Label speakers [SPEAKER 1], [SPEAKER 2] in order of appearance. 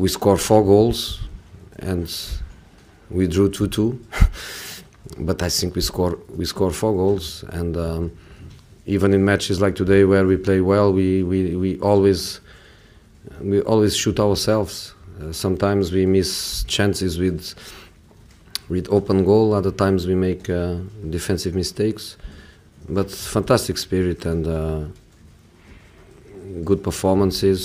[SPEAKER 1] We scored 4 goals, and we drew 2-2. But I think we scored 4 goals, and even in matches like today where we play well, we always shoot ourselves. Sometimes we miss chances with open goal. Other times we make defensive mistakes. But fantastic spirit and good performances.